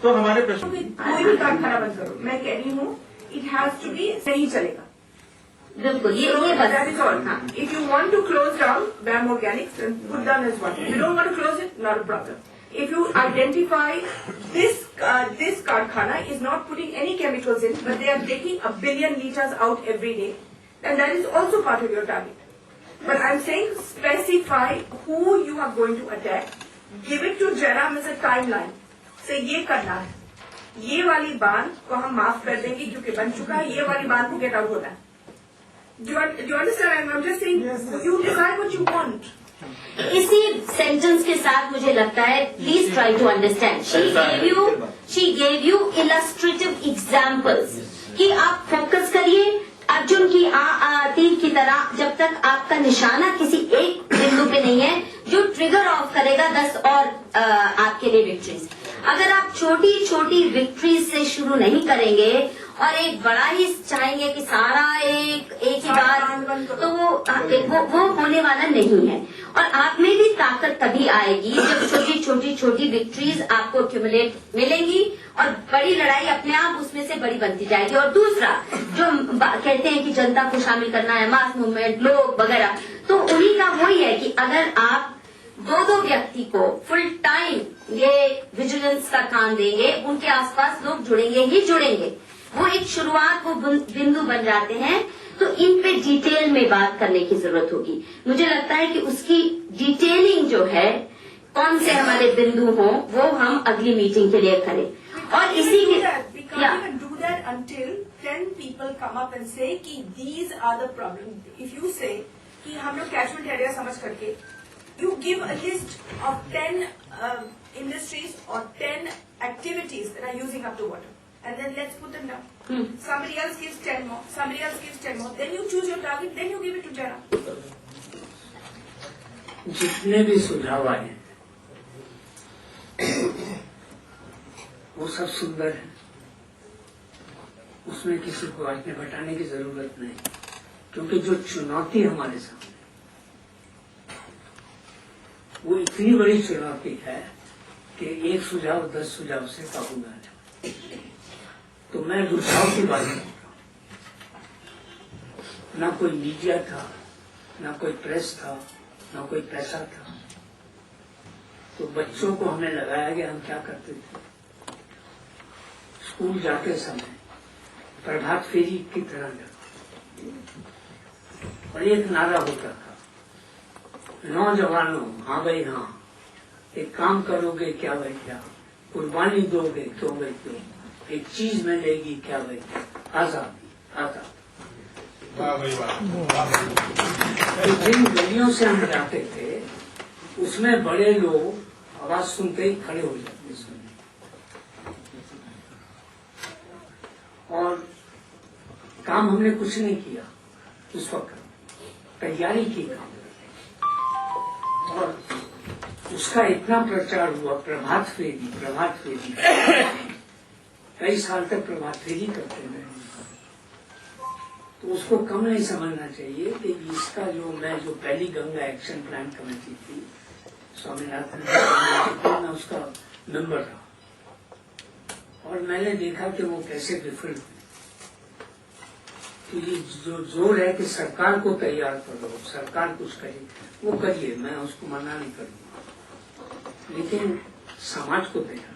तो हमारे प्रश्न कोई भी कारखाना बंद करो, मैं कह रही हूँ इट हैज टू बी सही चलेगा। बिल्कुल ये that is all. If you want to close down VAM Organics, then put down as one. If you don't want to close it, not a problem. If you identify this karkhana is not putting any chemicals in, but they are taking 1 billion liters out every day, then that is also part of your target. But I'm saying specify who you are going to attack. Give it to Jairam as a timeline. Say ये करना है, ये वाली बांध को हम माफ कर देंगे क्योंकि बन चुका है, ये वाली बांध को get out होना है. Do you understand? I'm just saying, you decide what you want. इसी सेंटेंस के साथ मुझे लगता है please try to understand she gave you illustrative examples कि आप फोकस करिए अर्जुन की तीर की तरह। जब तक आपका निशाना किसी एक बिंदु पे नहीं है जो ट्रिगर ऑफ करेगा 10 और आपके लिए विक्ट्रीज। अगर आप छोटी छोटी विक्ट्रीज से शुरू नहीं करेंगे और एक बड़ा ही चाहेंगे कि सारा एक ही बार, तो वो होने वाला नहीं है। और आप में भी ताकत तभी आएगी जब छोटी विक्ट्रीज आपको एक्यूमुलेट मिलेंगी और बड़ी लड़ाई अपने आप उसमें से बड़ी बनती जाएगी। और दूसरा जो कहते हैं कि जनता को शामिल करना है, मास मूवमेंट, लोग वगैरह, तो उन्हीं का वही है कि अगर आप दो व्यक्ति को फुल टाइम ये विजिलेंस का काम देंगे, उनके आसपास लोग जुड़ेंगे ही जुड़ेंगे। वो एक शुरुआत, वो बिंदु बन जाते हैं। तो इन पे डिटेल में बात करने की जरूरत होगी। मुझे लगता है कि उसकी डिटेलिंग जो है, कौन से हमारे बिंदु हों, वो हम अगली मीटिंग के लिए करें। और इसी until 10 people come up and say कि these are the problems. If you say कि हम लोग catchment area समझ करके, you give a list of 10 industries or 10 activities that are using up the water. And then let's put them down. Somebody else gives 10 more. Somebody else gives 10 more. Then you choose your target. Then you give it to Jairam. जितने भी सुझाव आए वो सब सुंदर है, उसमें किसी को आगे घटाने की जरूरत नहीं, क्योंकि जो चुनौती हमारे सामने वो इतनी बड़ी चुनौती है कि एक सुझाव 10 सुझाव से काबू में आ जाए। तो मैं रुझाव की बात कर रहा हूँ, ना कोई मीडिया था, ना कोई प्रेस था, ना कोई पैसा था। तो बच्चों को हमने लगाया कि हम क्या करते थे, स्कूल जाते समय प्रभात फेरी की तरह जाते और एक नारा होता था, नौजवानों हाँ भाई हाँ, एक काम करोगे क्या भाई क्या, कुर्बानी दोगे क्यों भाई क्यों, एक चीज मिलेगी क्या भाई, आजादी आजादी। जिन गलियों से हम जाते थे उसमें बड़े लोग आवाज सुनते ही खड़े हो जाते थे और काम हमने कुछ नहीं किया उस वक्त, तैयारी की काम, और उसका इतना प्रचार हुआ, प्रभात फेरी कई साल तक प्रभात फेरी करते रहे। तो उसको कम नहीं समझना चाहिए कि इसका जो पहली गंगा एक्शन प्लान कमेटी थी स्वामीनाथन, मैं उसका मेंबर रहा और मैंने देखा कि वो कैसे विफल हुई। तो ये जो जोर है कि सरकार को तैयार करो, सरकार कुछ करे, वो करिए, मैं उसको मना नहीं करूंगा, लेकिन समाज को तैयार